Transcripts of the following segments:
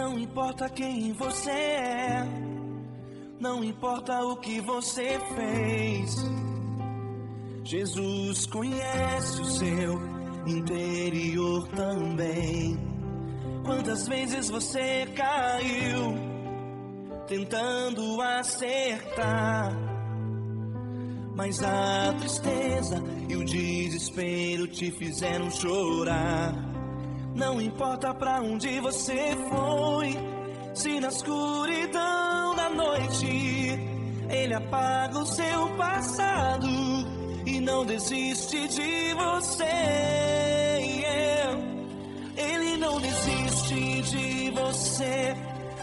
Não importa quem você é, não importa o que você fez, Jesus conhece o seu interior também. Quantas vezes você caiu tentando acertar, mas a tristeza e o desespero te fizeram chorar. Não importa pra onde você foi, se na escuridão da noite Ele apaga o seu passado e não desiste de você. Ele não desiste de você,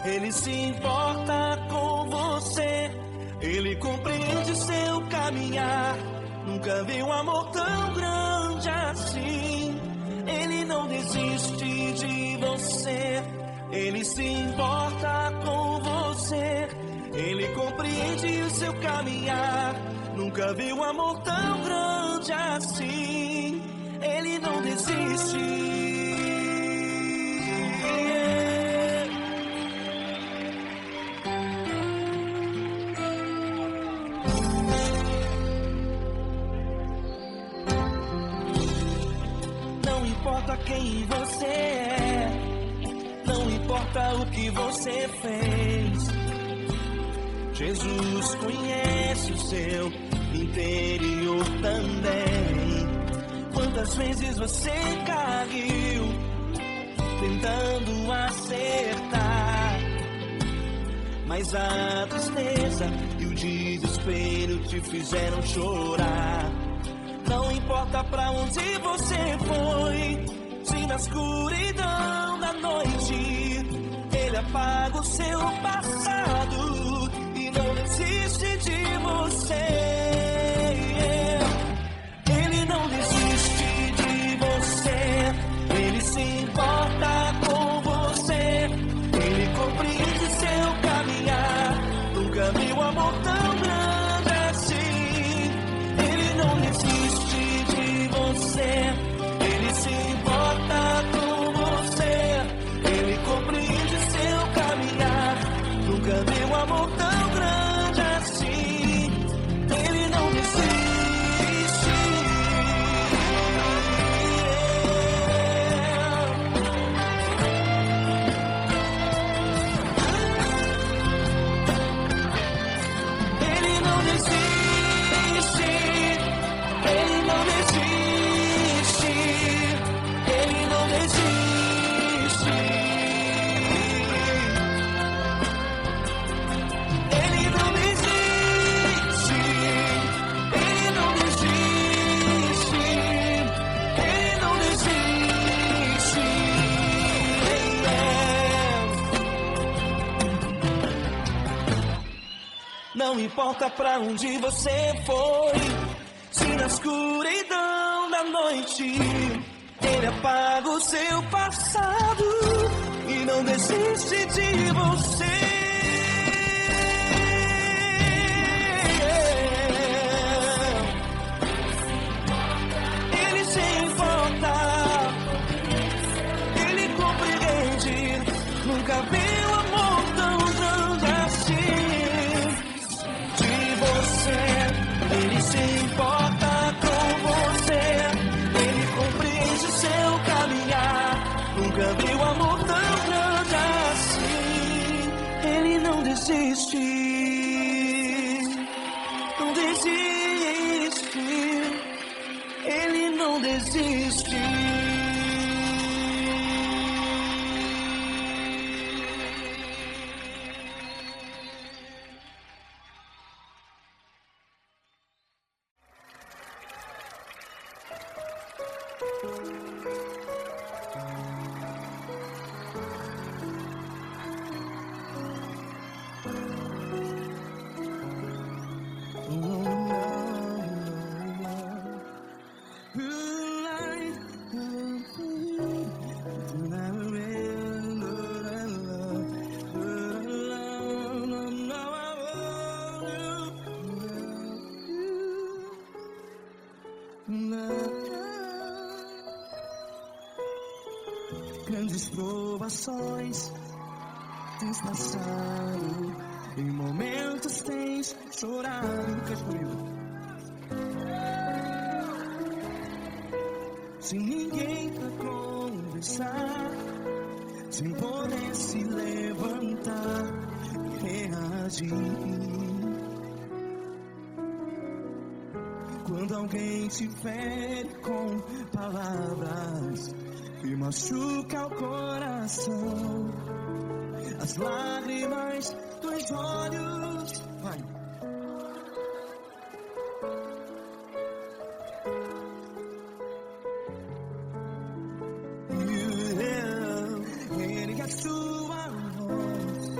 Ele se importa com você, Ele compreende seu caminhar. Nunca vi um amor tão grande assim. Ele não desiste de você, Ele se importa com você, Ele compreende o seu caminhar. Nunca vi um amor tão grande assim. Ele não desiste. Não importa quem você é, não importa o que você fez, Jesus conhece o seu interior também. Quantas vezes você caiu tentando acertar, mas a tristeza e o desespero te fizeram chorar. Não importa pra onde você foi, se na escuridão da noite Ele apaga o seu passado e não desiste de você. Ele não desiste de você, Ele se importa com você, Ele compreende seu caminhar. Nunca vi um amor tão grande assim. Ele não desiste de você, Ele se importa com você, Ele compreende seu caminhar. Nunca vi um amor tão grande assim. Ele não desiste. Ele não desiste. Ele não desiste. Ele não desiste. Ele não desiste. Ele não desiste. Ele não desiste. Não importa pra onde você foi, se na escuridão da noite Ele apaga o seu passado e não desiste de você. Ele se importa, Ele compreende. Nunca vi um amor tão grande assim. De você, Ele se importa com você, Ele compreende seu caminhar. Nunca vi um amor tão grande assim. Ele não desiste, não desiste. Ele não desiste. Grandes provações tens passado, em momentos tens chorado. Cante comigo. Sem ninguém pra conversar, sem poder se levantar e reagir. Quando alguém te fere com palavras que machuca o coração, as lágrimas dos olhos, vai. Ergue a sua voz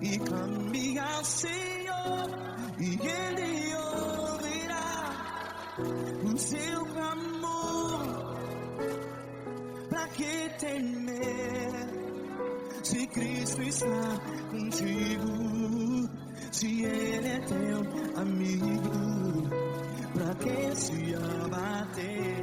e clame ao Senhor, e Ele ouvirá o seu clamor. Pra que temer, se Cristo está contigo? Se Ele é teu amigo, pra que se abater?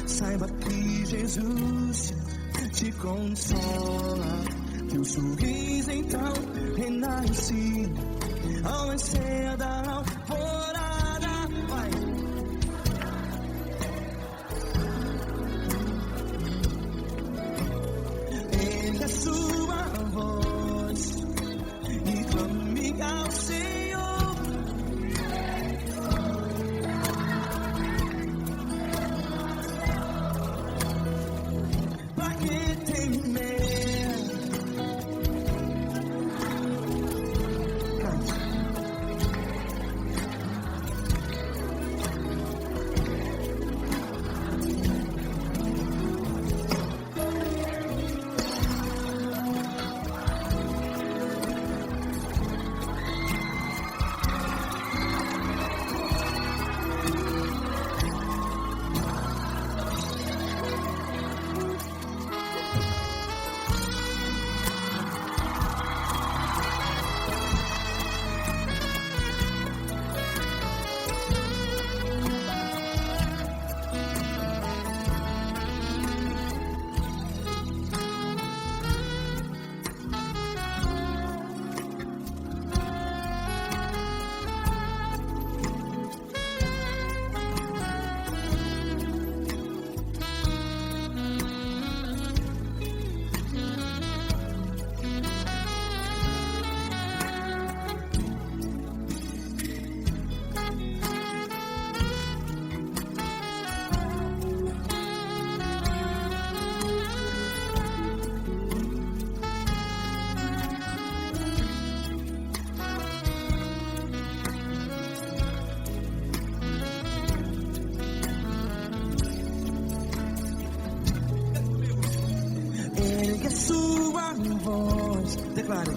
Saiba que Jesus te consola, teu sorriso então renasce ao nascer da alvorada. Vai. Ergue a sua voz e clame ao Senhor. Sua voz, declare.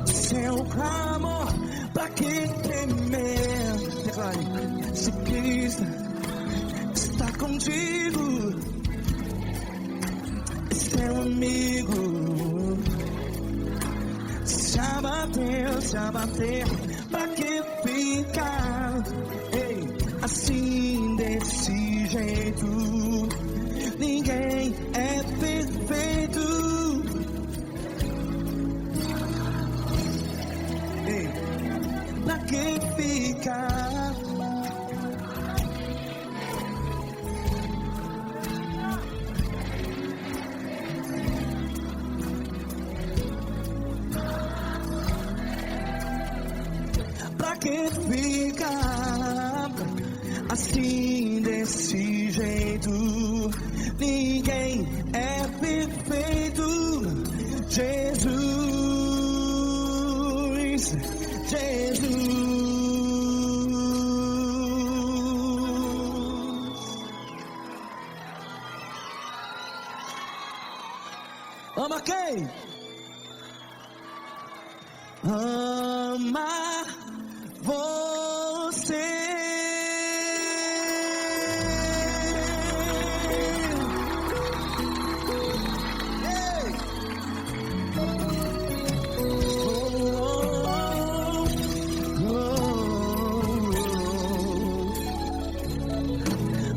Seu clamor, pra que temer? Declare. Se Cristo está contigo, seu amigo. Se abater, pra que ficar? Ei, assim desse jeito, ninguém é perfeito. Ei, pra que ficar? Pra que ficar assim desse jeito? Ninguém é Ama quem? Ama você.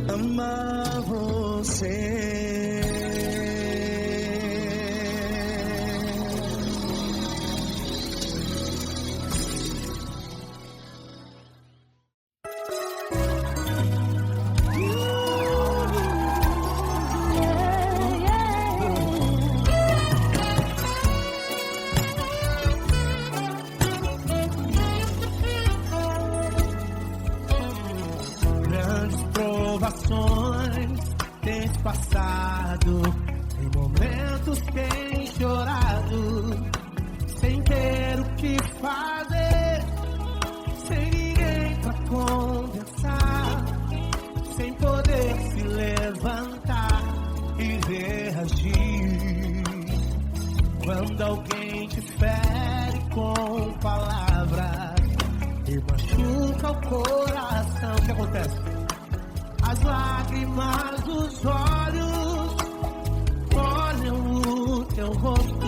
Amar você. Provações tens passado, em momentos tens chorado, sem ter o que fazer, sem ninguém pra conversar, sem poder se levantar e reagir. Quando alguém te fere com palavras e machuca o coração, o que acontece? As lágrimas dos olhos molham o teu rosto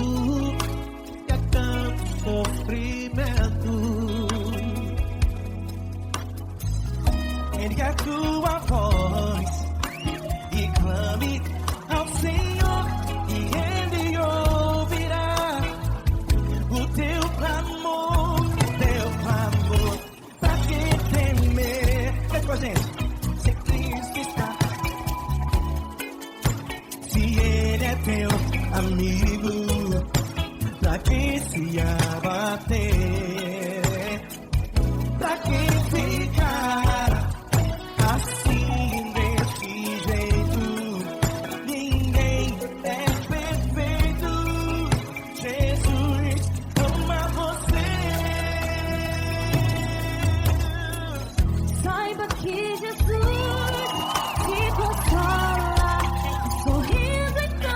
e é tanto sofrimento. Ergue a tua voz e clame ao Senhor e Ele ouvirá o teu clamor, pra que temer? Vem com a gente. Teu amigo, pra que se abater? Pra que ficar assim desse jeito? Ninguém é perfeito. Jesus ama você. Saiba que Jesus te consola, sorrindo então.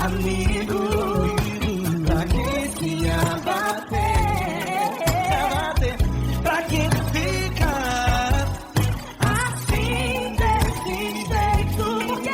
Amigo, pra que se abater? Pra que ficar assim desse jeito? Porque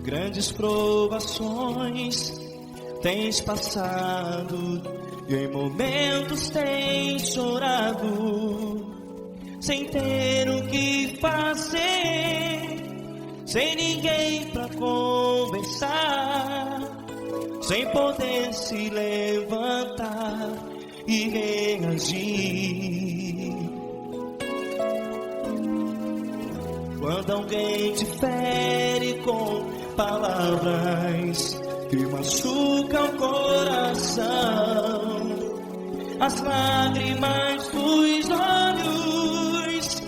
Grandes provações tens passado e em momentos tens chorado, sem ter o que fazer, sem ninguém pra conversar, sem poder se levantar e reagir. Quando alguém te fere com palavras que machucam o coração, as lágrimas dos olhos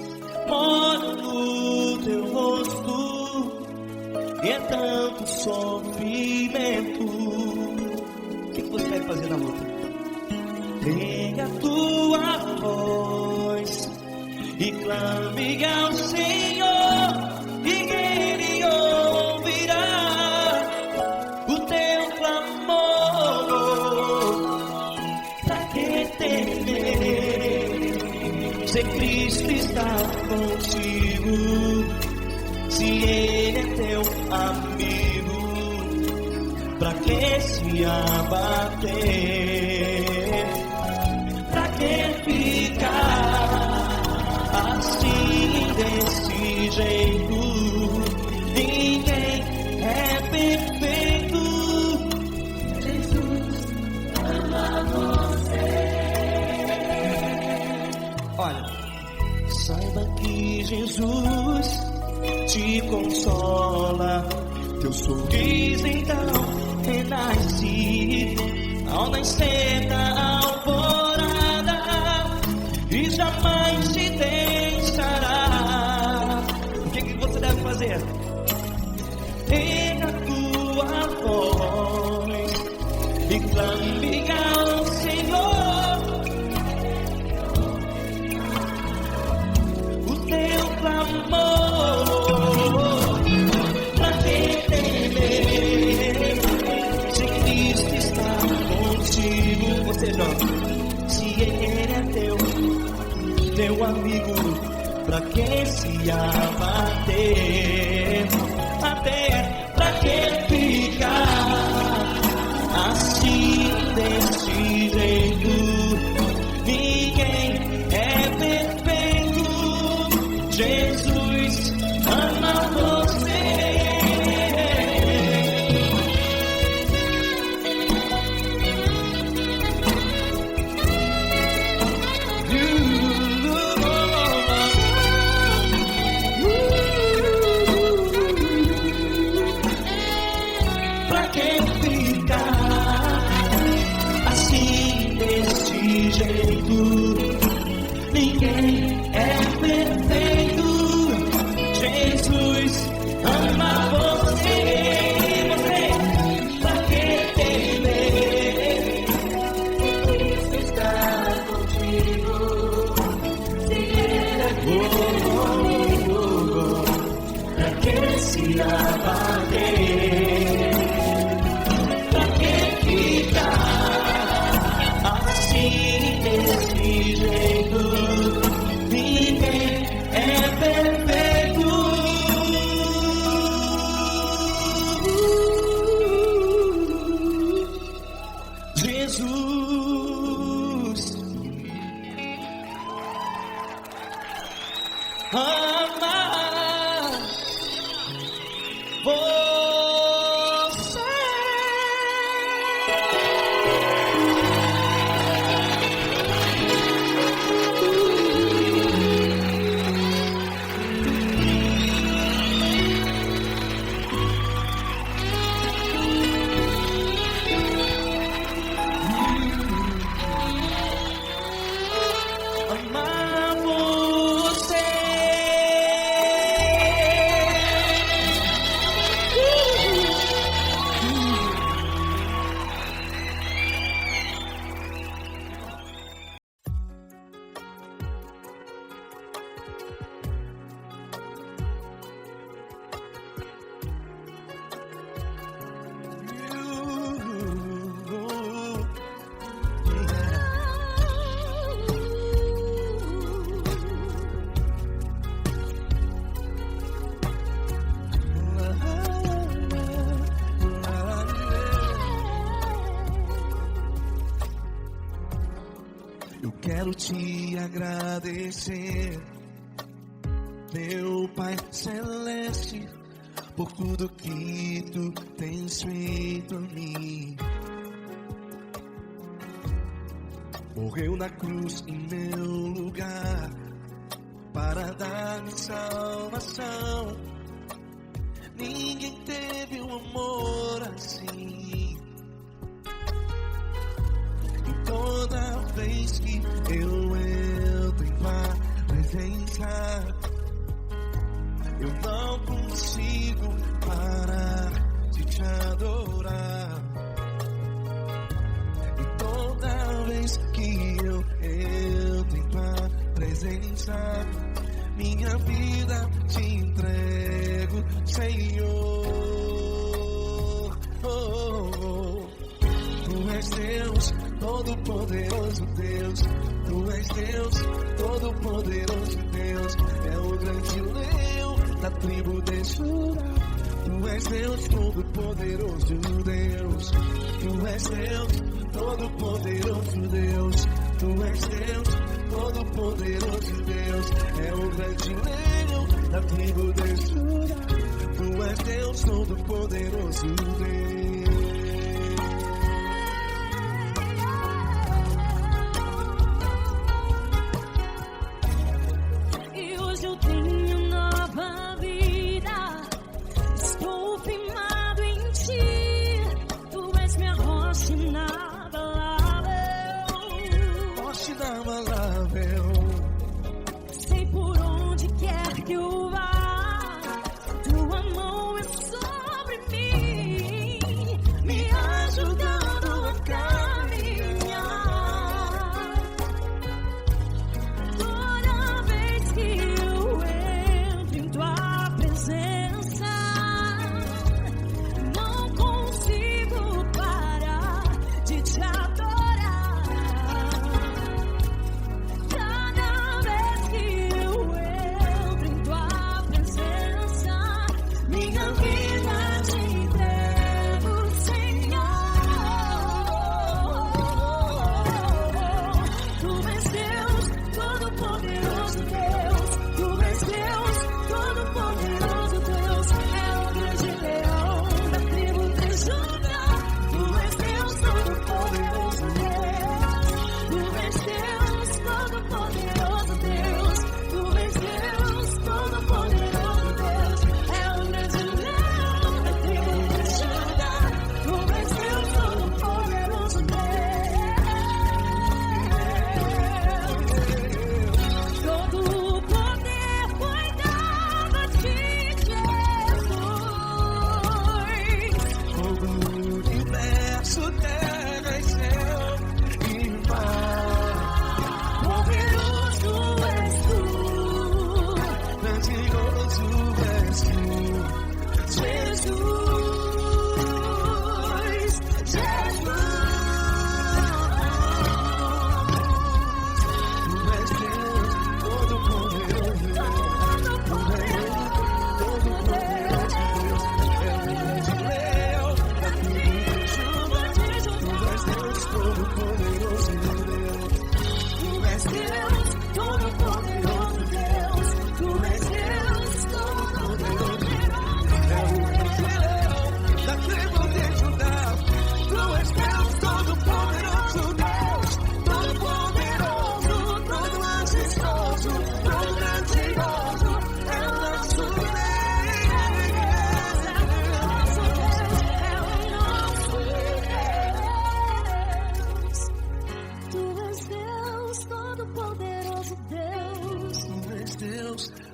molham no teu rosto, e é tanto sofrimento. O que você vai fazer na luta? Pega a tua voz e clame ao Senhor, e Ele ouvirá o teu clamor. Pra que temer, se Cristo está contigo, se Ele é teu amigo? Pra que se abater? Pra que ficar assim desse jeito? Ninguém é perfeito. Jesus ama você. Olha, saiba que Jesus te consola, teu sorriso então renasce ao nascer da alvorada, e jamais te deixará. O que você deve fazer? Pega a tua voz e clame ao Senhor, o teu clamor. Pra que temer, se Cristo está contigo? Você joga. Se Ele é teu amigo, pra que se abater? Até pra que ficar assim desse jeito? Ninguém é perfeito. Jesus ama você. Ninguém é perfeito. Jesus ama você. Pra que temer? Cristo está contigo. Se Ele é comigo, pra que se abater? Pra que ficar assim desse jeito? Ninguém é perfeito. Jesus ama você. Amar você. quero te agradecer, meu Pai Celeste, por tudo que tu tens feito a mim. Morreu na cruz em meu lugar para dar-me salvação. Ninguém teve um amor assim. E toda vez que eu entro em tua presença, eu não consigo parar de te adorar. E toda vez que eu entro em tua presença, minha vida te entrego, Senhor. Tu és Deus, Todo-Poderoso Deus. Tu és Deus, Todo-Poderoso Deus. É o grande leão da tribo de Judá. Tu és Deus, Todo-Poderoso Deus. Tu és Deus, Todo-Poderoso Deus. Tu és Deus, Todo-Poderoso Deus. É o grande leão da tribo de Judá. Tu és Deus, Todo-Poderoso Deus. Sei por onde quer que eu vá, tua mão é sobre mim, me ajudando a caminhar. Toda vez que eu entro em tua presença, não consigo parar de te adorar.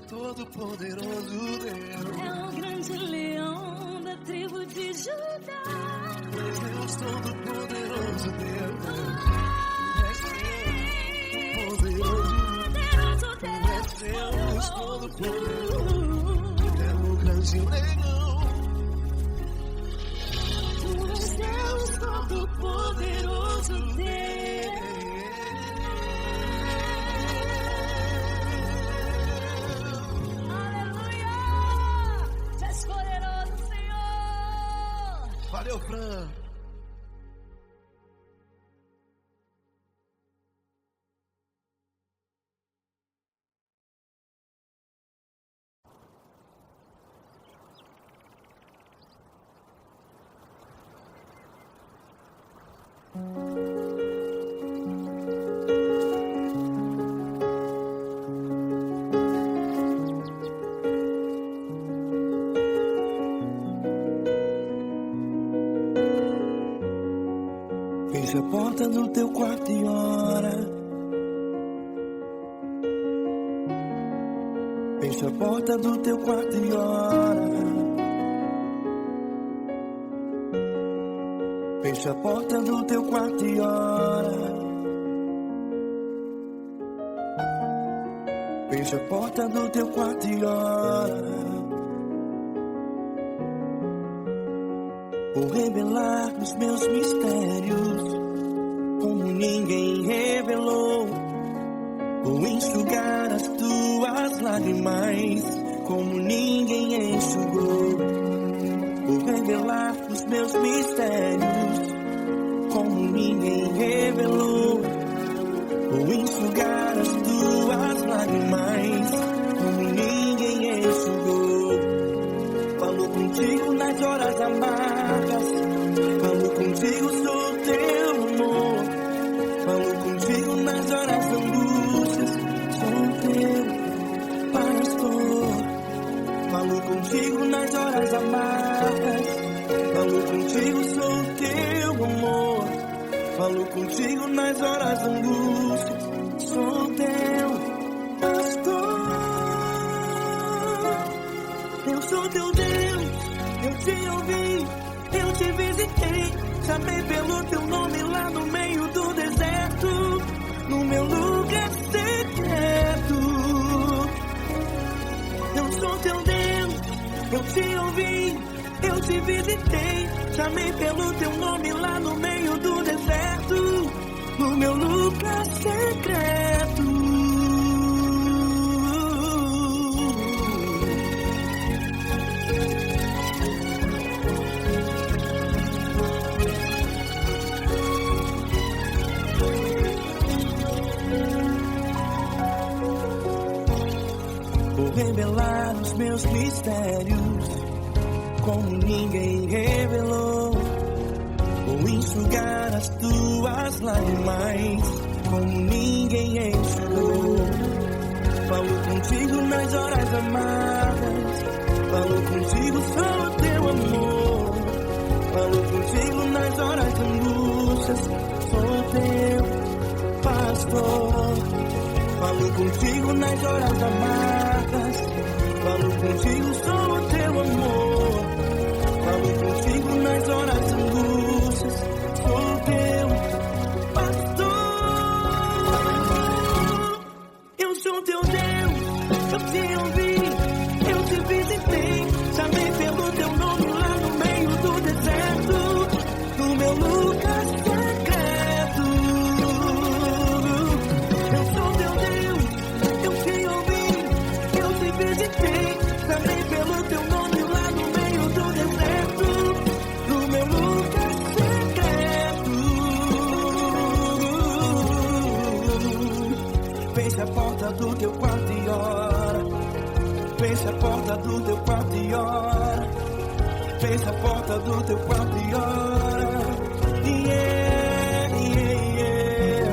Todo-Poderoso Deus. É o grande leão da tribo de Judá. Tu és Deus, Todo-Poderoso Deus. Tu és Deus, Todo-Poderoso. É o grande leão. Tu és Deus, Todo-Poderoso Deus. Valeu, Fran. Fecha a porta do teu quarto e ora. Fecha a porta do teu quarto e ora. Fecha a porta do teu quarto e ora. Fecha a porta do teu quarto e ora. Vou revelar os meus mistérios como ninguém revelou. Vou enxugar as tuas lágrimas como ninguém enxugou. Vou revelar os meus mistérios como ninguém revelou. Vou enxugar as tuas lágrimas como ninguém enxugou. Falo contigo nas horas amargas, falo contigo, sou teu amor. Falo contigo nas horas da angústias, sou teu pastor. Falo contigo nas horas amargas, falo contigo, sou teu amor. Falo contigo nas horas da angústia, sou teu pastor. Eu sou teu Deus, eu te ouvi, eu te visitei. Chamei pelo teu nome lá no meio do deserto, no meu lugar secreto. Eu sou teu Deus, eu te ouvi, eu te visitei. Chamei pelo teu nome lá no meio do deserto, no meu lugar secreto. Vou revelar os meus mistérios como ninguém revelou. Vou enxugar as tuas lágrimas como ninguém enxugou. Falo contigo nas horas amargas, falo contigo, sou teu amor. Falo contigo nas horas de angústias, sou teu pastor. Falo contigo nas horas amargas, falo contigo, sou teu amor. Falo contigo nas horas de angústias, sou teu pastor. Eu sou teu Deus, eu te ouvi, eu te visitei. Chamei pelo teu nome lá no meio do deserto, no meu lugar secreto. Eu sou teu Deus, eu te ouvi, eu te visitei. Chamei pelo teu nome lá no meio do deserto, no meu lugar secreto. Fecha a porta do teu quarto e ora. Fecha a porta do teu quarto e ora. Fecha a porta do teu quarto e ora. Yeah, yeah, yeah.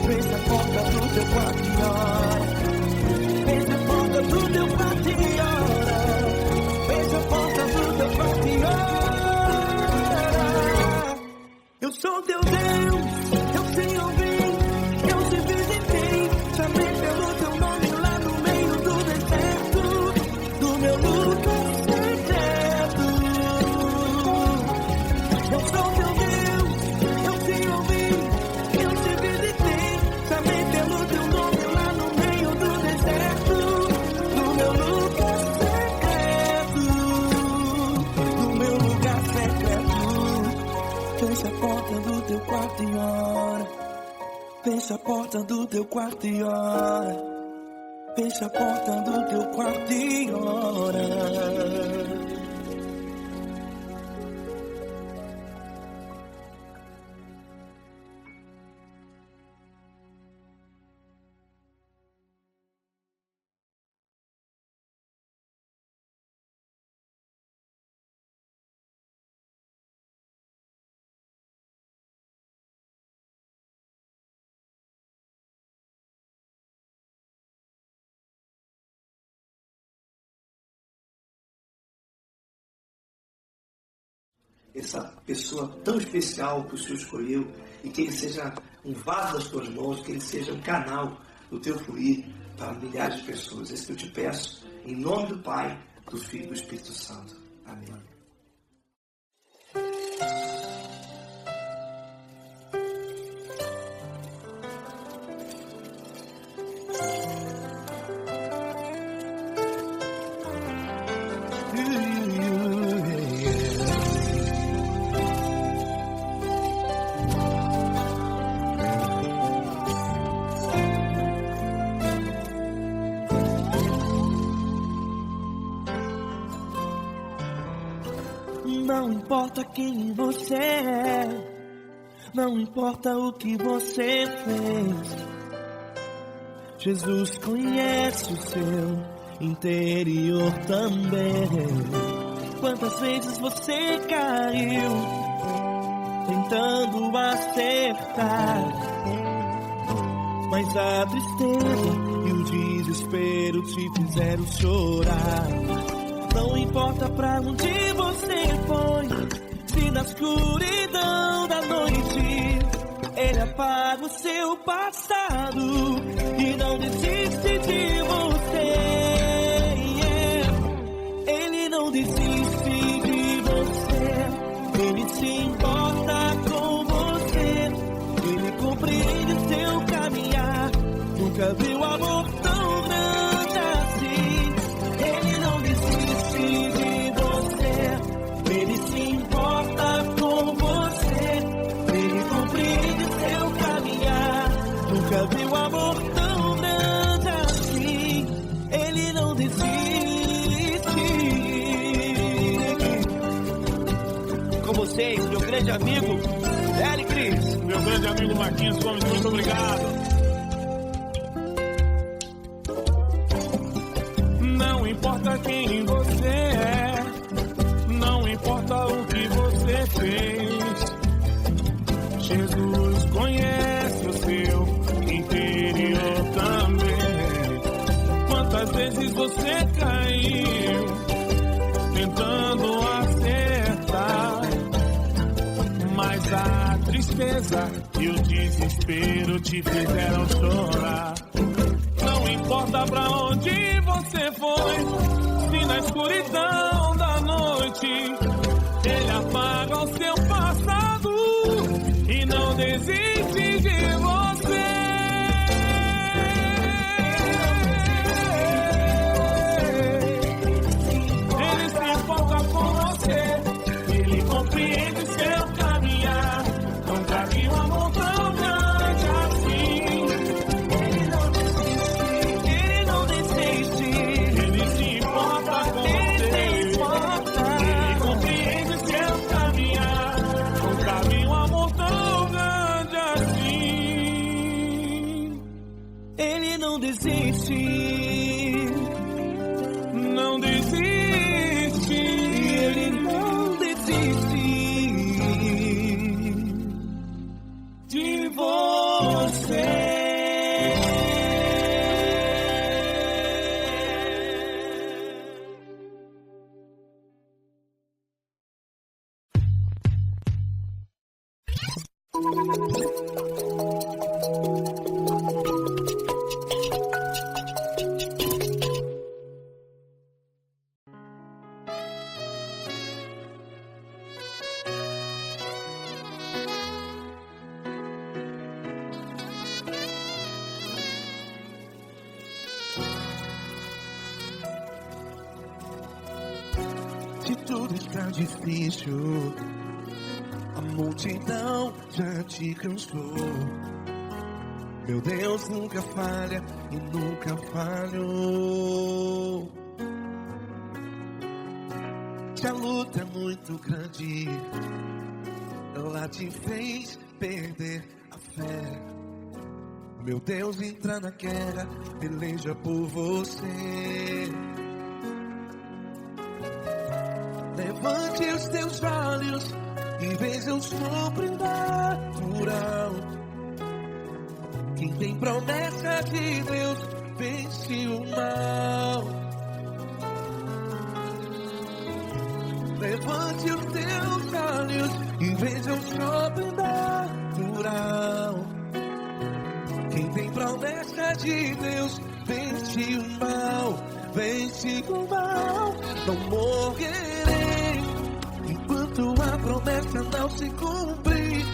Fecha a porta do teu quarto e ora. Fecha a porta do teu quarto e ora. Fecha a porta do teu quarto e ora. Eu sou teu Deus, eu te ouvi, eu te visitei. Chamei pelo teu nome lá no meio do deserto, do meu lugar secreto. Eu sou teu Deus, eu te ouvi, eu te visitei. Chamei pelo teu nome lá no meio do deserto, do meu lugar secreto, do meu lugar secreto. Fecha a porta do teu quarto e ora. Fecha a porta do teu quarto e ora. Fecha a porta do teu quarto e ora. essa pessoa tão especial que o Senhor escolheu, e que ele seja um vaso das tuas mãos, que ele seja um canal do teu fluir para milhares de pessoas. É isso que eu te peço, em nome do Pai, do Filho e do Espírito Santo. Amém. Não importa quem você é, não importa o que você fez, Jesus conhece o seu interior também. Quantas vezes você caiu tentando acertar, mas a tristeza e o desespero te fizeram chorar. Não importa pra onde você foi, se na escuridão da noite Ele apaga o seu passado e não desiste de você. Ele não desiste de você, Ele se importa com você, Ele compreende seu caminhar. Nunca viu amor tão grande assim. Ele não desiste de você, Ele se importa com você, Ele compreende seu caminhar. Nunca viu amor tão grande assim. Ele não desiste. Com vocês, meu grande amigo L. Cris. Meu grande amigo Marquinhos Gomes, muito obrigado. Não importa quem você é, não importa o que você fez, Jesus conhece o seu interior também. Quantas vezes você caiu tentando acertar, mas a tristeza e o desespero te fizeram chorar. Não importa pra onde você foi, se na escuridão da noite Ele apaga o seu passado e não desiste de você. Ele se importa com você, Ele compreende seu caminhar. Nunca vi um amor tão grande assim. Ele não desiste, Ele se importa com você, Ele compreende seu caminhar. Nunca vi um amor tão grande assim. Ele não desiste, Não desiste, Ele não desiste de você. Se tudo está difícil, a multidão já te cansou. Meu Deus nunca falha e nunca falhou. Se a luta é muito grande, ela te fez perder a fé. Meu Deus entra na guerra, peleja por você. Levante os teus olhos e veja o sobrenatural. Quem tem promessa de Deus vence o mal. Levante os teus olhos e veja o sobrenatural. Quem tem promessa de Deus vence o mal, vence o mal. Não morrerei enquanto a promessa não se cumprir.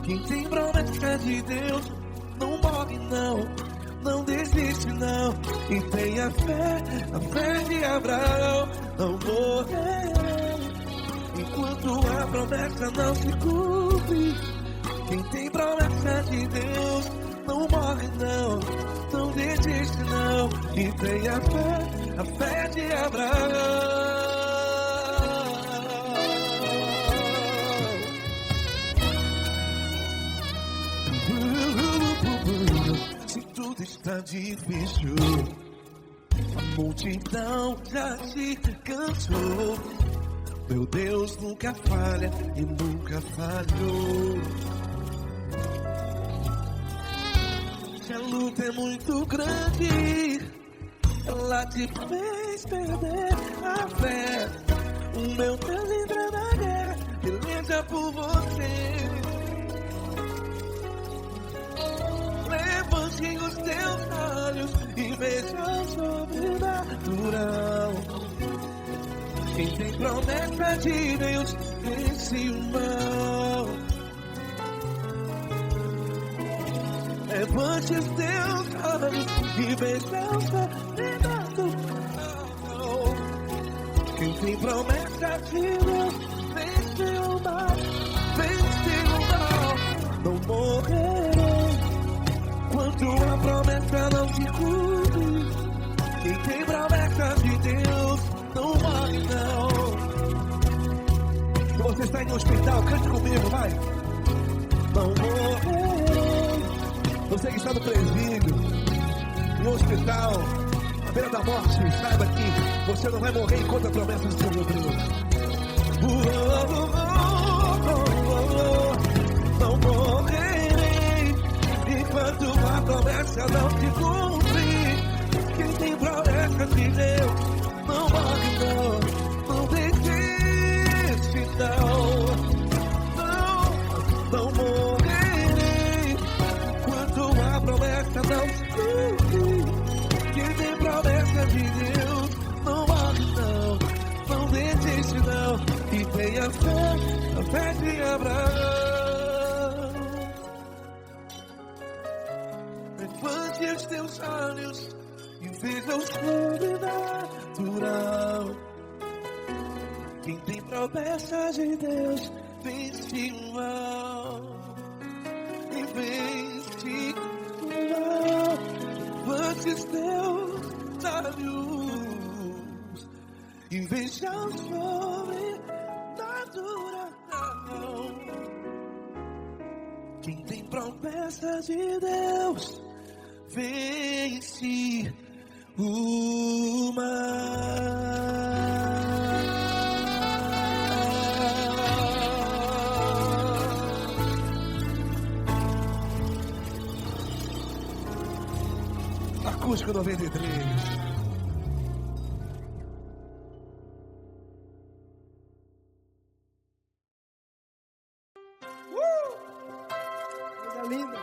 Quem tem promessa de Deus não morre não, não desiste não. E tenha fé, a fé de Abraão. Não morrerei enquanto a promessa não se cumpre. Quem tem promessa de Deus não morre não, não desiste não. E tenha fé, a fé de Abraão. Se tudo está difícil, a multidão já se cansou. Meu Deus nunca falha e nunca falhou. Se a luta é muito grande, ela te fez perder a fé. O meu Deus entra na guerra, peleja por você. Levante os teus olhos e veja o sobrenatural. Quem tem promessa de Deus vence o mal. Levante os teus olhos e veja o sobrenatural. Quem tem promessa de Deus vence o mal, vence o mal. Não morrerei enquanto a promessa não se cumpre. Quem tem promessa de Deus não morre não. Se você está em um hospital, cante comigo, vai. Não morrerei. Você que está no presídio, no hospital, à beira da morte, saiba que você não vai morrer enquanto a promessa não se cumprir. Não morrerei enquanto a promessa não se cumprir. Quem tem promessa de Deus não morre não, não desiste não. Não morrerei enquanto a promessa não se cumprir. Quem tem promessa de Deus não morre não, não desiste não. E tenha fé, a fé de Abraão. Levante os teus olhos e veja o sobrenatural. Quem tem promessa de Deus vence o mal, e vence o mal. Levante os teus olhos e veja o sobrenatural. Quem tem promessa de Deus vence o mal. Acústico 93. Coisa linda.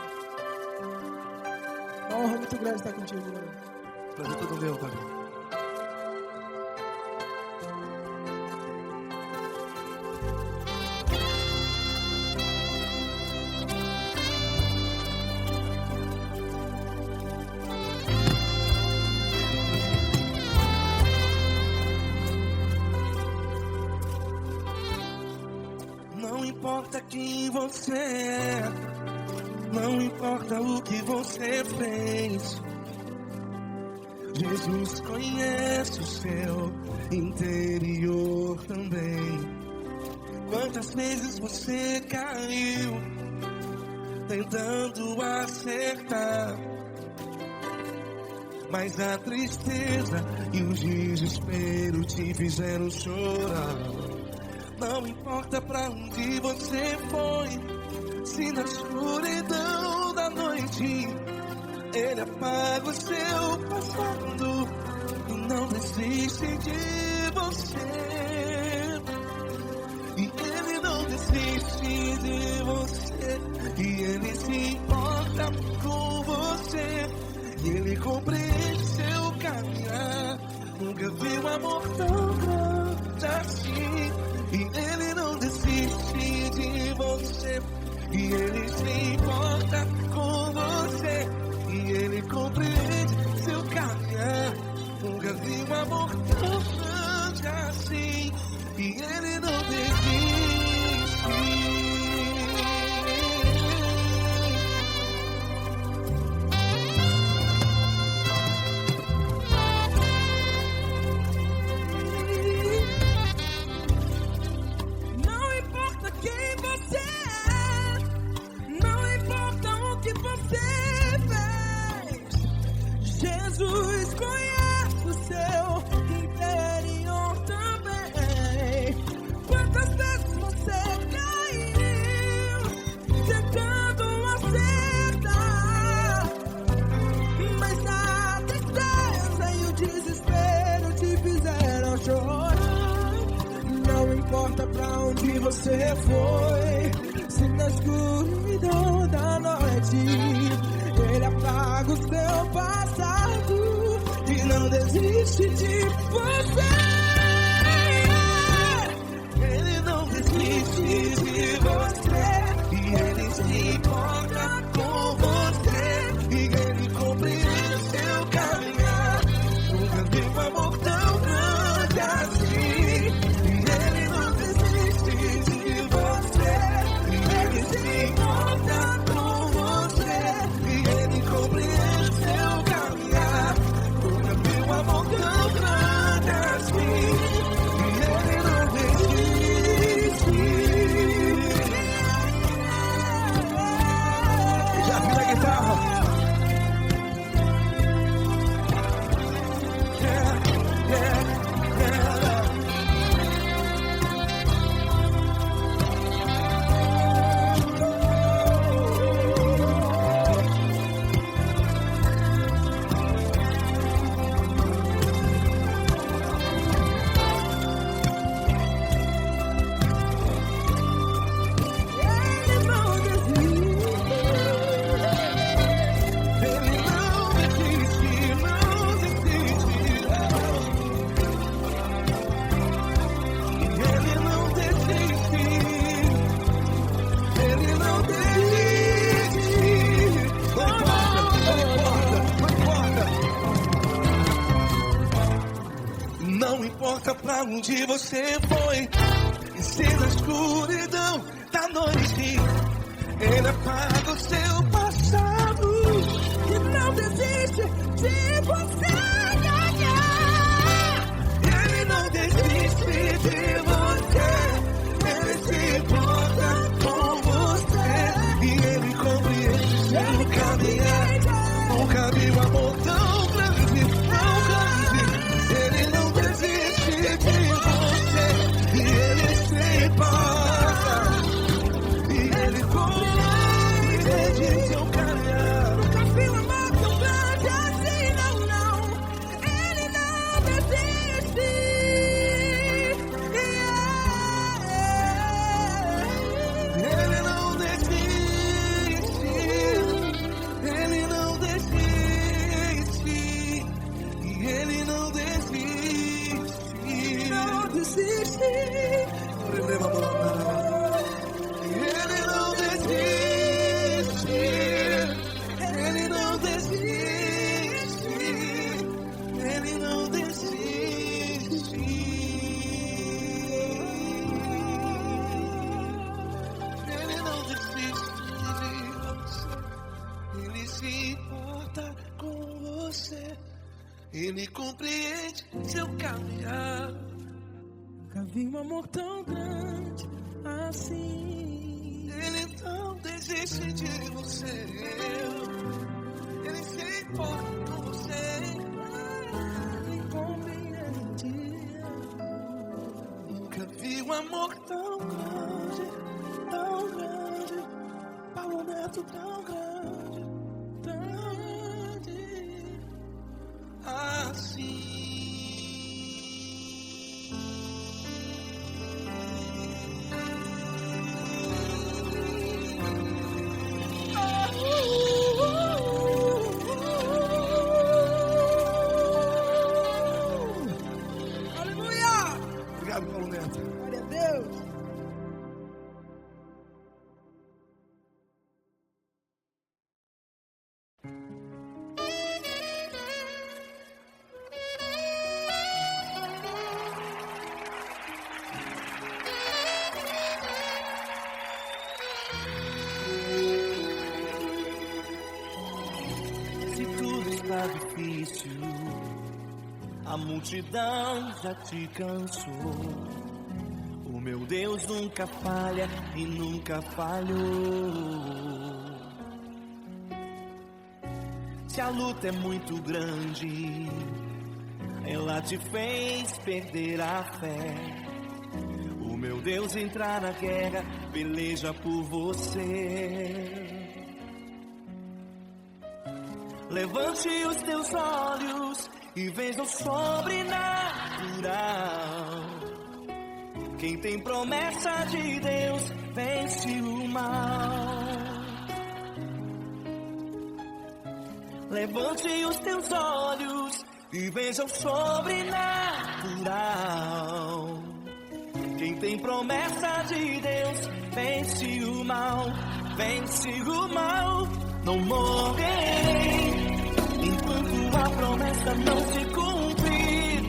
Uma honra muito grande estar contigo, mano. Prazer todo meu, pai. Não importa quem você é, não importa o que você fez, Jesus conhece o seu interior também. Quantas vezes você caiu tentando acertar, mas a tristeza e o desespero te fizeram chorar. Não importa pra onde você foi, se na escuridão da noite Ele apaga o seu passado e não desiste de você. amor tão grande assim. E Ele não desiste de você. E Ele se importa com você. E Ele compreende seu caminhar. Nunca vi um amor tão grande assim. E Ele não desiste. Não importa quem você é, não importa o que você fez, Jesus conhece o seu interior também. Quantas vezes você caiu tentando acertar, mas a tristeza e o desespero te fizeram chorar. Não importa pra onde você foi, se na escuridão da noite Ele apaga o seu passado e não desiste de você. Ele não desiste de você. E Ele se importa com você. E Ele compreende o seu caminhar. Nunca vi um amor tão grande assim. E Ele não desiste de você. E Ele se importa com você. E Ele compreende o seu caminhar. Nunca vi um amor tão grande assim. E Ele não desiste. Já vi a guitarra. Ele não desiste. Ele não desiste, não desiste. Ele não desiste. Ele não desiste. Não importa pra onde você foi, e se na escuridão da noite Ele apaga o seu passado. E não desiste de você. Ele não desiste de você. Ele se importa com você. E Ele compreende seu caminhar. Nunca vi um amor tão grande, tão grande. Ele não desiste de você. E Ele se importa. E Ele compreende seu caminhar. Nunca vi um amor tão grande assim, não, não. Ele não desiste. Ele não desiste. Ele não desiste. E Ele não desiste. Não desiste. Ele não desiste. Ele não desiste. Ele não desiste. Ele não desiste de você. Ele se importa com você. Ele compreende seu caminhar. Nunca vi um amor tão grande assim. Ele não desiste de você. Ele se importa com você. Ele compreende. Nunca vi um amor tão grande, Paulo Neto tão grande, assim. Obrigado, Paulo Neto. Glória a Deus. Se tudo está difícil, a multidão já te cansou. O meu Deus nunca falha e nunca falhou. Se a luta é muito grande, ela te fez perder a fé. O meu Deus entrar na guerra, peleja por você. Levante os teus olhos e veja o sobrenatural. Quem tem promessa de Deus vence o mal. Levante os teus olhos e veja o sobrenatural. Quem tem promessa de Deus vence o mal. Vence o mal. Não morrerei enquanto a promessa não se cumprir.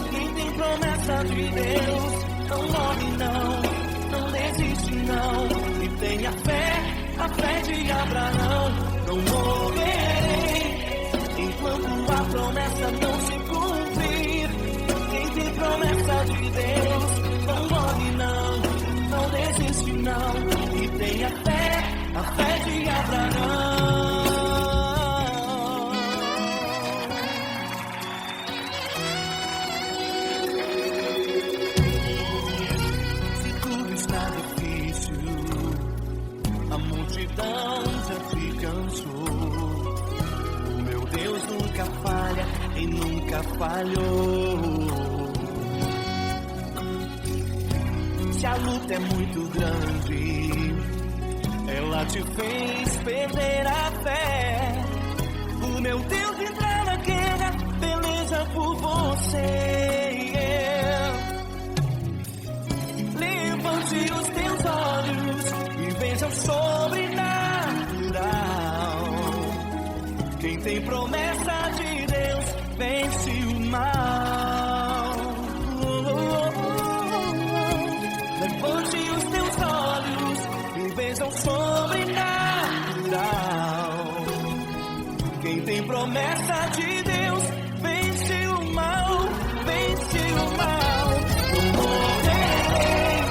Quem tem promessa de Deus não morre não, não desiste não. E tenha fé, a fé de Abraão. Não morrerei enquanto a promessa não se cumprir. Quem tem promessa de Deus não morre não, não desiste não. E tenha fé, a fé de Abraão. Já te cansou. O meu Deus nunca falha e nunca falhou. Se a luta é muito grande, ela te fez perder a fé. O meu Deus entrar na guerra, peleja por você. Levante os teus olhos e veja o sobrenatural. Quem tem promessa de Deus vence o mal. Levante os teus olhos e veja o sobrenatural. Quem tem promessa de Deus vence o mal. Vence o mal. Não morrerei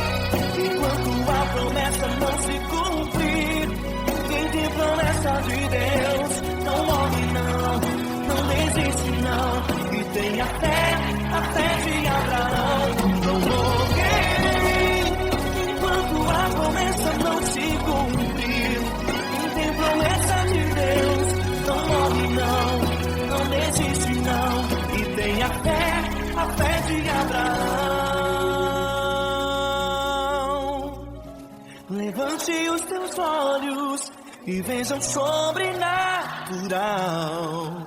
enquanto a promessa não se cumprir. Quem tem promessa de Deus não morre não, não desiste não. E tenha fé, a fé de Abraão. Não morrerei enquanto a promessa não se cumprir. Quem tem promessa de Deus não morre não, não desiste não. E tenha fé, a fé de Abraão. Levante os teus olhos e veja o sobrenatural.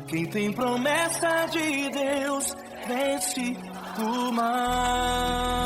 Quem tem promessa de Deus vence o mal.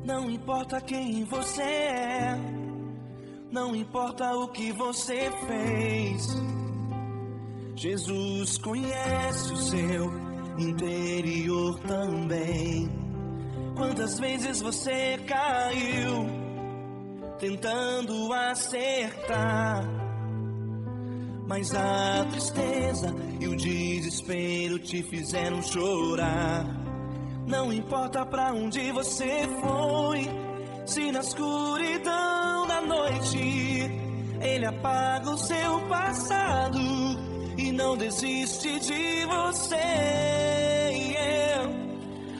Não importa quem você é, não importa o que você fez, Jesus conhece o seu interior também. Quantas vezes você caiu tentando acertar, mas a tristeza e o desespero te fizeram chorar. Não importa pra onde você foi, Se na escuridão da noite Ele apaga o seu passado e não desiste de você.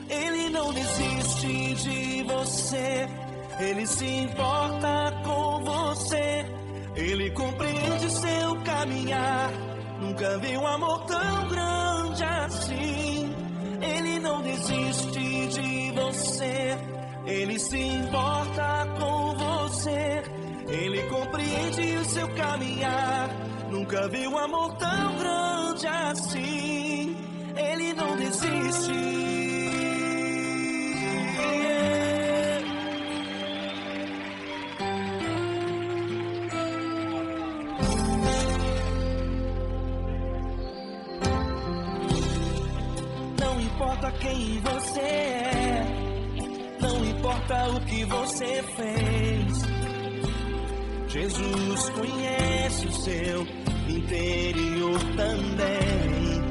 Ele não desiste de você. Ele se importa com você. Ele compreende seu caminhar. Nunca vi um amor tão grande assim. Ele não desiste de você. Ele se importa com você. Ele compreende o seu caminhar. Nunca vi um amor tão grande assim. Ele não desiste. Não importa quem você é, não importa o que você fez, Jesus conhece o seu interior também.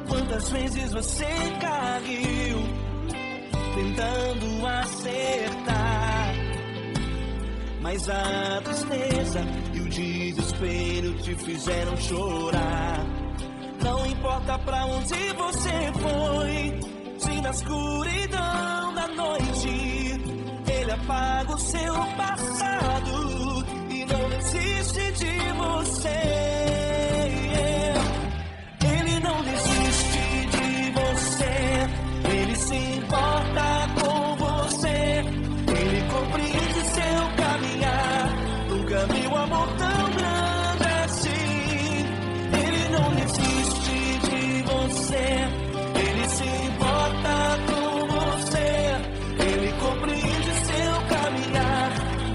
Quantas vezes você caiu tentando acertar, mas a tristeza e o desespero te fizeram chorar. Não importa pra onde você foi, se na escuridão da noite Ele apaga o seu passado e não desiste de você. Ele não desiste de você. Ele se importa com você. Ele compreende seu caminhar. Nunca vi um amor tão grande assim. Ele não desiste de você. Ele se importa com você. Ele compreende seu caminhar.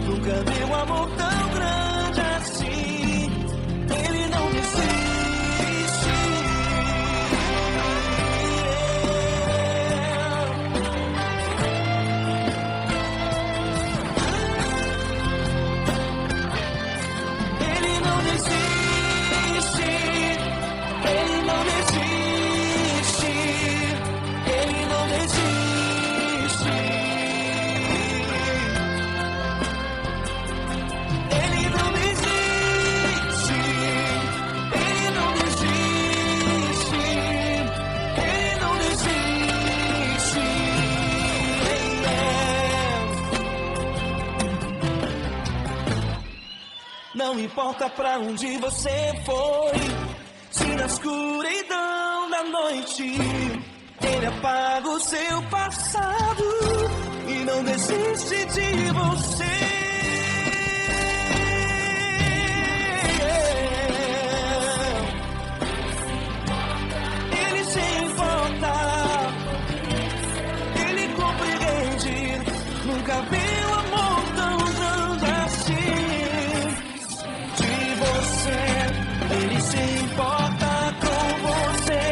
Nunca vi um amor tão grande assim. Ele não desiste. Ele não desiste. Ele não desiste. Ele não desiste. Ele não desiste. Ele não desiste. Ele não desiste. Não importa pra onde você foi, se na escuridão da noite Ele apaga o seu passado e não desiste de você. Ele se importa, Ele compreende. Nunca vi um amor tão grande assim. De você, Ele se importa com você.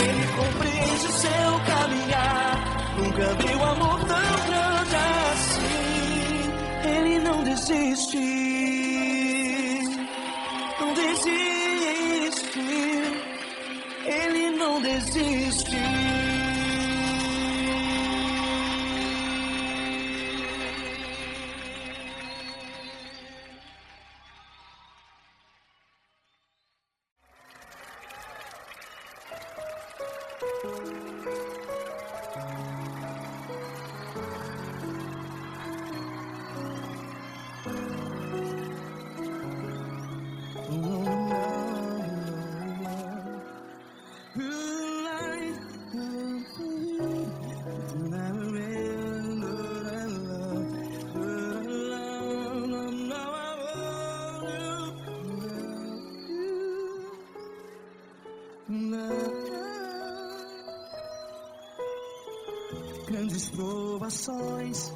Ele compreende o seu caminhar. Nunca vi um amor tão grande assim. Ele não desiste. Não desiste. Ele não desiste. Grandes provações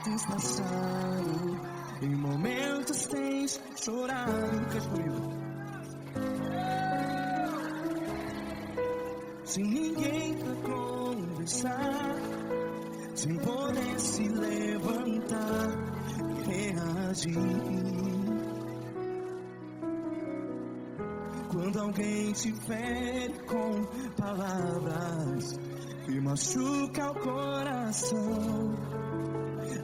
tens passado, em momentos tens chorado, sem ninguém pra conversar, sem poder se levantar e reagir. Quando alguém te fere com palavras que machuca o coração,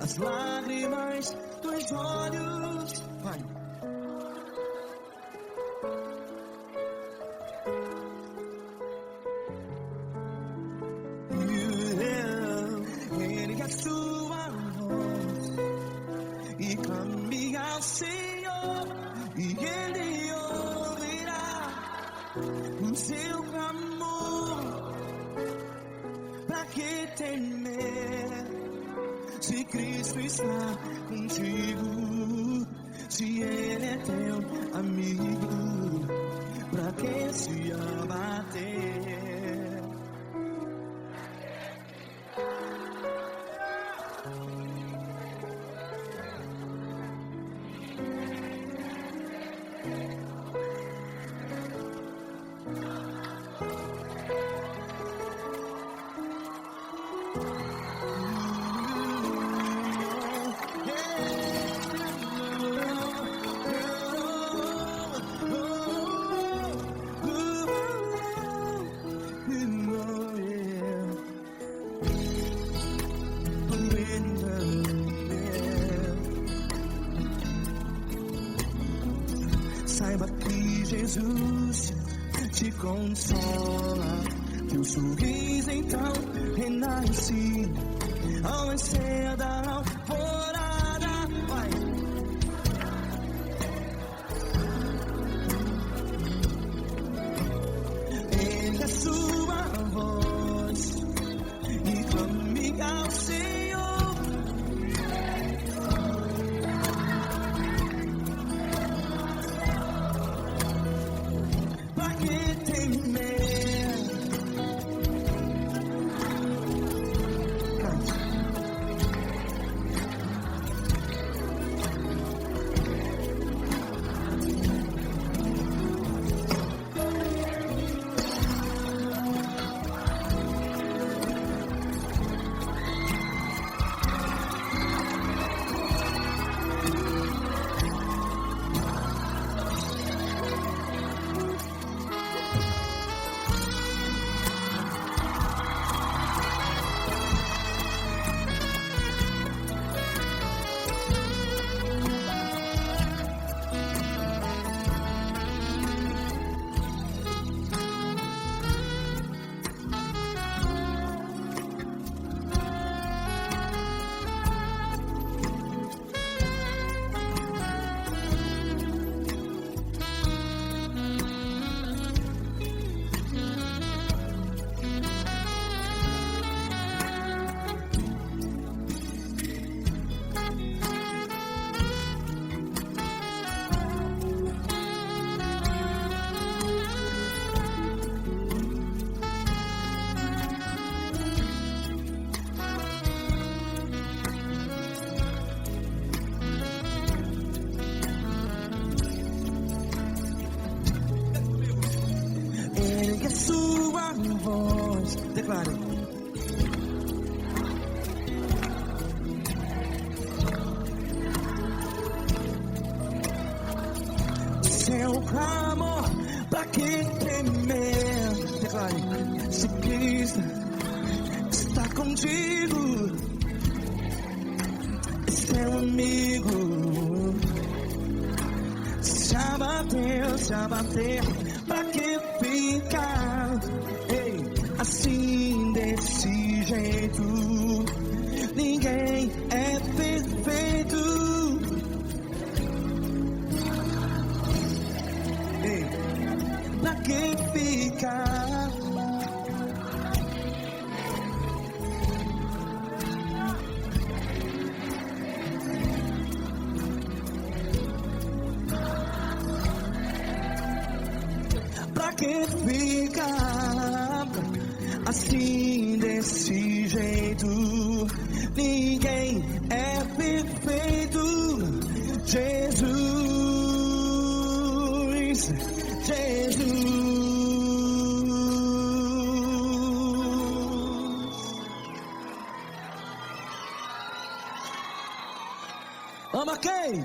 as lágrimas dos olhos. Vai. Ele é sua voz e clame ao Senhor, e Ele ouvirá o seu clamor. Pra que temer, se Cristo está contigo? Se Ele é teu amigo, pra que se abater? Saiba que Jesus te consola, teu sorriso então renasce ao nascer da alvorada. Vai. Ele é sua voz e clame ao Senhor. Pra que temer? Ele é sua voz. Declare. Seu clamor, pra que temer? Declare. Se Cristo está contigo, é seu amigo. Se abater, pra que ficar? Ei, assim desse jeito, ninguém é perfeito. Ei, pra que ficar? Pra que ficar assim desse jeito? Ninguém é perfeito. Jesus, Jesus. Ama quem?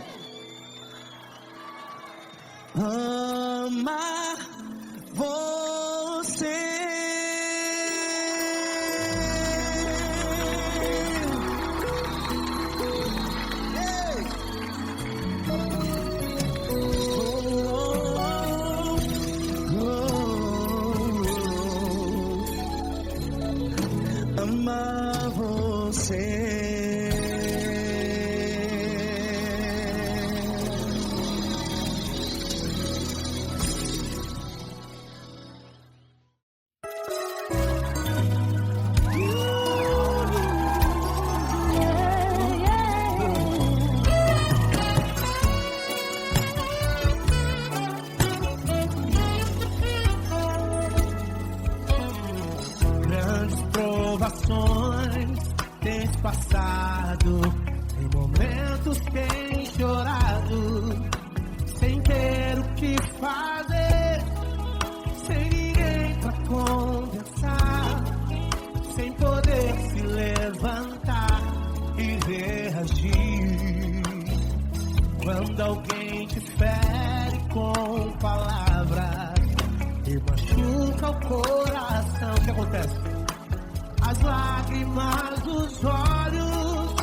Ama você. lado, em momentos tem chorado, sem ter o que fazer, sem ninguém pra conversar, sem poder se levantar e reagir. Quando alguém te fere com palavras e machuca o coração, o que acontece? As lágrimas dos olhos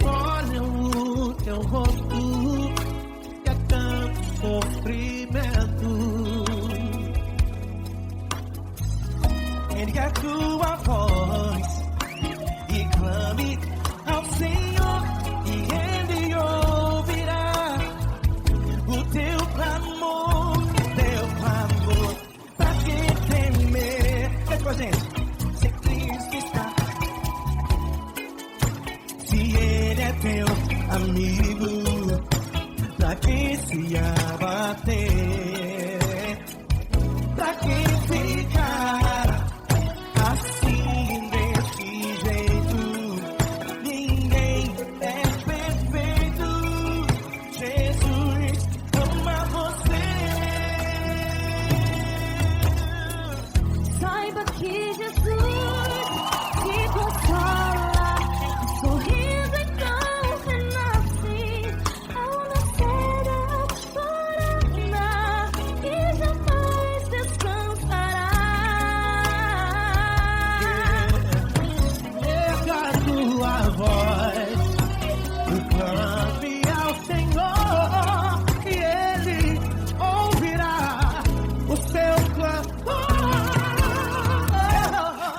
molham o teu rosto, e é tanto sofrimento. Ergue a tua voz e clame ao Senhor, e Ele ouvirá o teu clamor, pra que temer? Vem com a gente. Se Cristo está, se Ele é teu amigo, pra que se abater? Pra que ficar assim desse jeito? Ninguém é perfeito. Jesus ama você. Saiba que Jesus te consola, o sorriso então renasce ao nascer da chorada, e jamais descansará. Erga a tua voz e clame ao Senhor, e Ele ouvirá o seu clamor.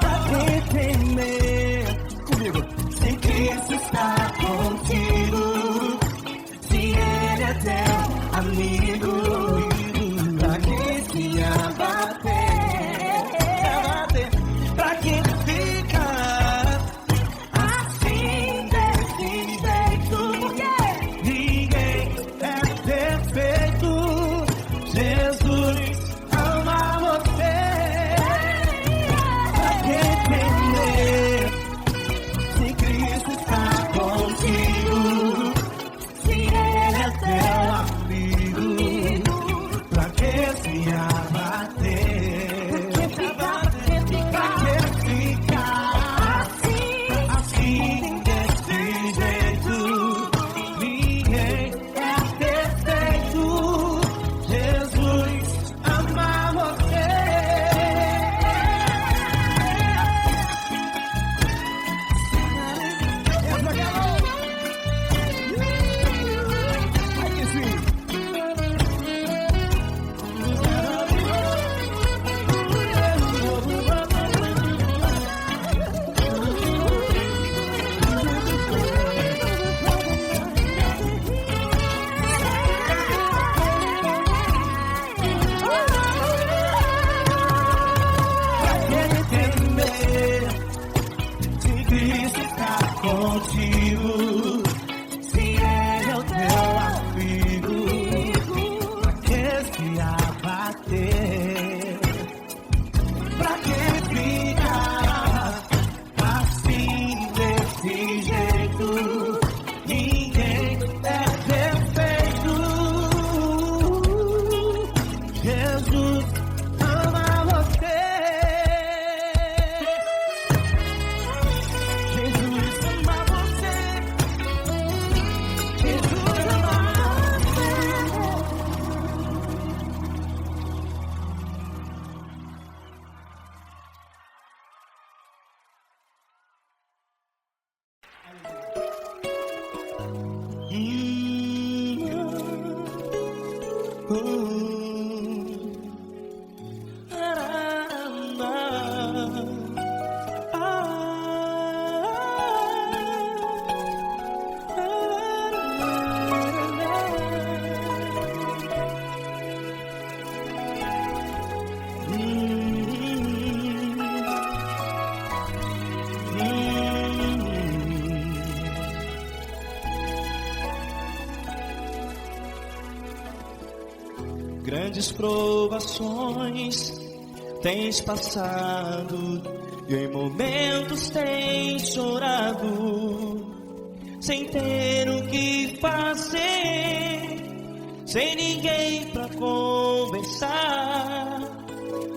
Pra que temer? Comigo. Se Cristo está contigo, se Ele é teu amigo, pra que se abater? Pra que ficar assim desse jeito? Ninguém é perfeito. Jesus ama você. Pra que temer? Se Cristo está contigo, se Ele é teu amigo, pra que se abater? Pra que ficar assim desse jeito? Ninguém é perfeito. Jesus ama você. Se Cristo está contigo, se Ele é o teu amigo, pra que se abater? Pra que ficar assim desse jeito? Ninguém é perfeito. Jesus ama você. Jesus ama você. Jesus ama você. Grandes provações tens passado, e em momentos tens chorado, sem ter o que fazer, sem ninguém pra conversar,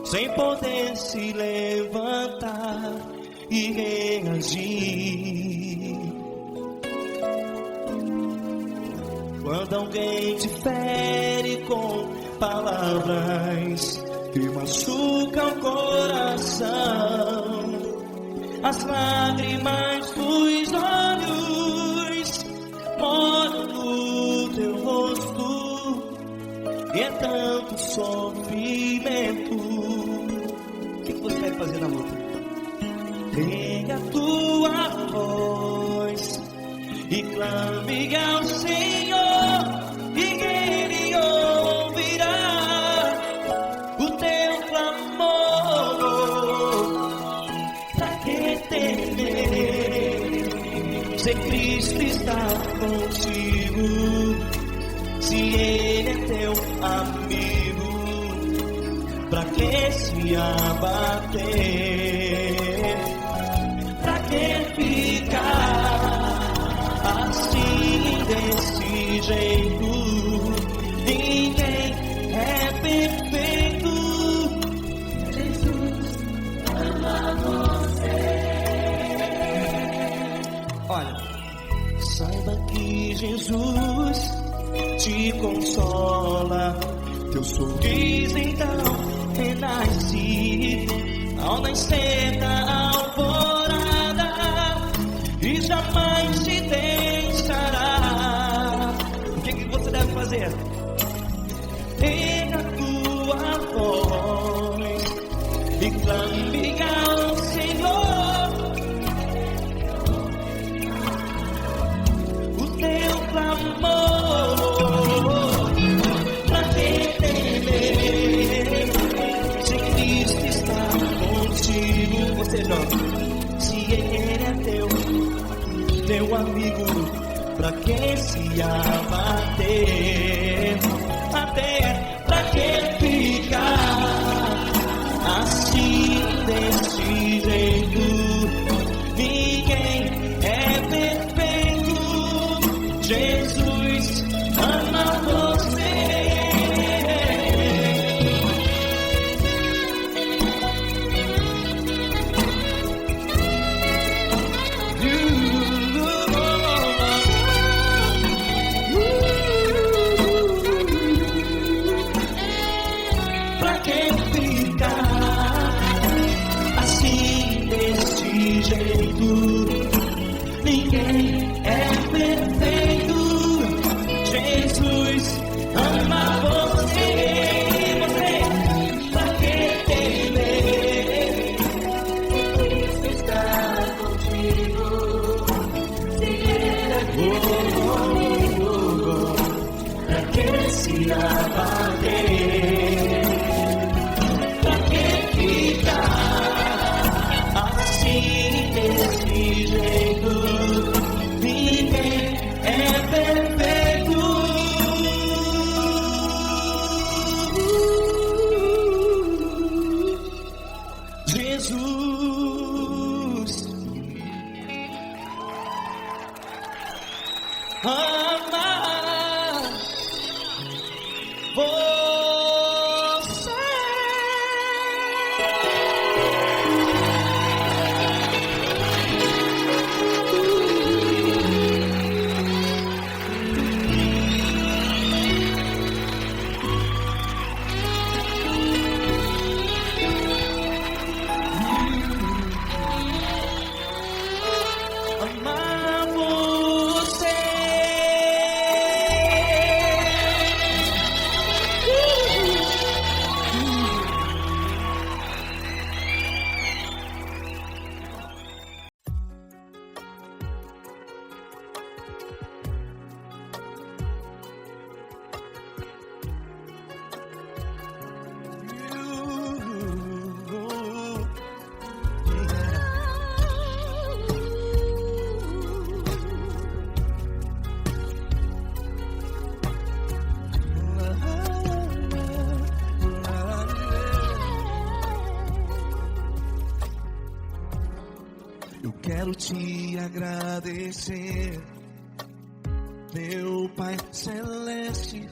sem poder se levantar e reagir. Quando alguém te fere com palavras que machucam o coração, as lágrimas dos olhos moram no teu rosto, e é tanto sofrimento. O que você vai fazer na luta? Pega a tua voz e clame ao Senhor, e Ele ouvirá o teu clamor. Pra que temer, se Cristo está contigo, se Ele é teu amigo? Pra que se abater? Pra que ficar assim desse jeito? Ninguém é perfeito. Jesus ama você. Olha, saiba que Jesus te consola. Teu sorriso então renasce ao nascer da alvorada, e jamais te deixará. O que você deve fazer? Pega a tua voz e clame ao Senhor, o teu clamor. Pra que temer, se Cristo está contigo? Você jovem, se Ele é teu amigo, pra que se abater? Até pra que ficar assim desse jeito? Ninguém é perfeito. Jesus ama você. Ninguém é perfeito. Jesus ama você. Pra que temer? Cristo está contigo. Se Ele é teu amigo, pra que se abater? Pra que ficar assim desse jeito? Ninguém é perfeito. Jesus ama você. Amar você. Eu quero te agradecer meu Pai Celeste,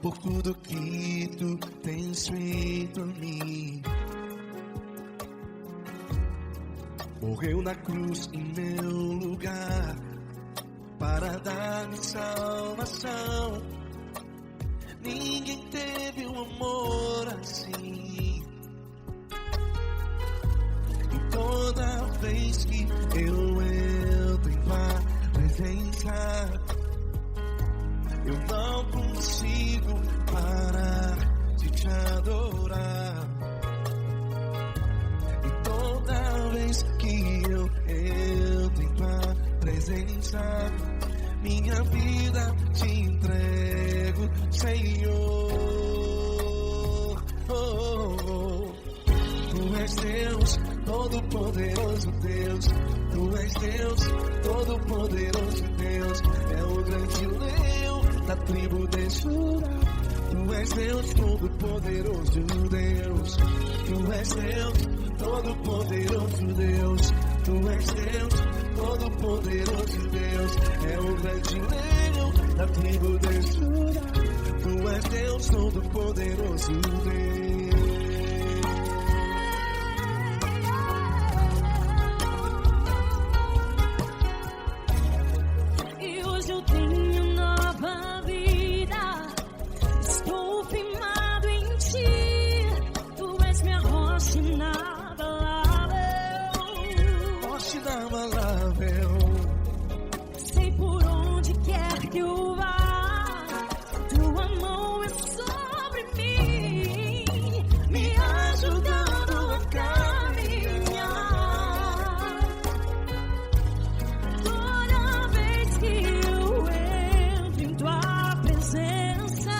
por tudo que tu tens feito a mim. Morreu na cruz em meu lugar para dar-me salvação. Ninguém teve um amor assim. E toda vez que eu entro em tua presença, eu não consigo parar de te adorar. E toda vez que eu entro em tua presença, minha vida te entrego, Senhor. Tu és Deus, todo-poderoso Deus. Tu és Deus, todo-poderoso Deus. É o grande leão da tribo de Judá. Tu és Deus, todo-poderoso Deus. Tu és Deus, todo-poderoso Deus. Tu és Deus, todo-poderoso Deus. É o grande leão da tribo de Judá. Tu és Deus, todo-poderoso Deus. Sei por onde quer que eu vá, tua mão é sobre mim, me ajudando a caminhar. Toda vez que eu entro em tua presença,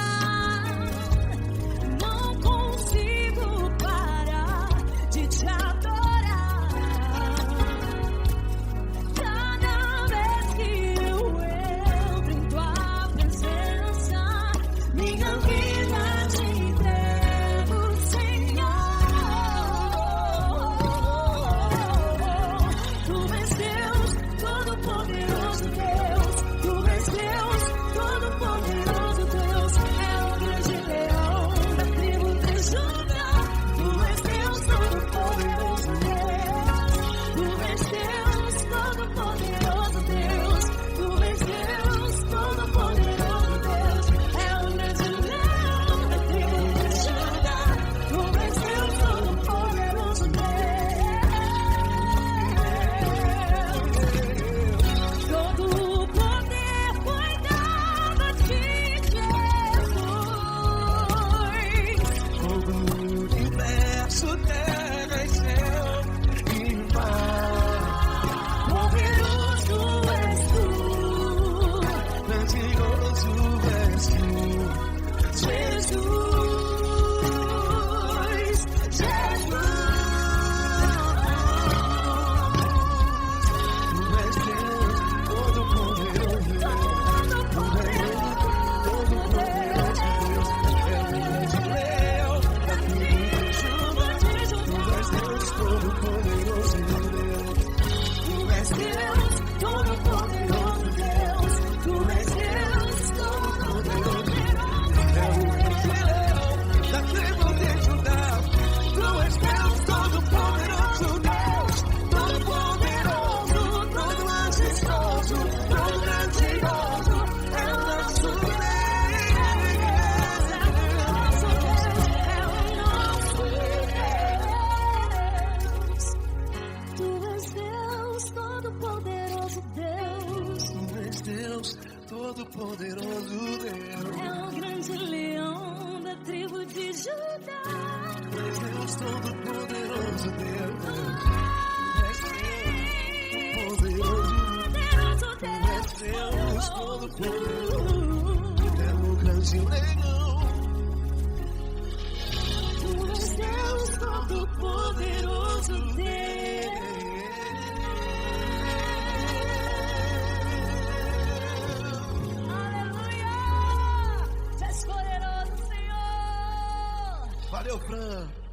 não consigo parar de te adorar. Todo-poderoso Deus. É o grande leão da tribo de Judá. Tu és Deus, todo-poderoso Deus. Tu és Deus, todo-poderoso. É o grande leão. Tu és Deus, todo-poderoso Deus. Valeu, Fran.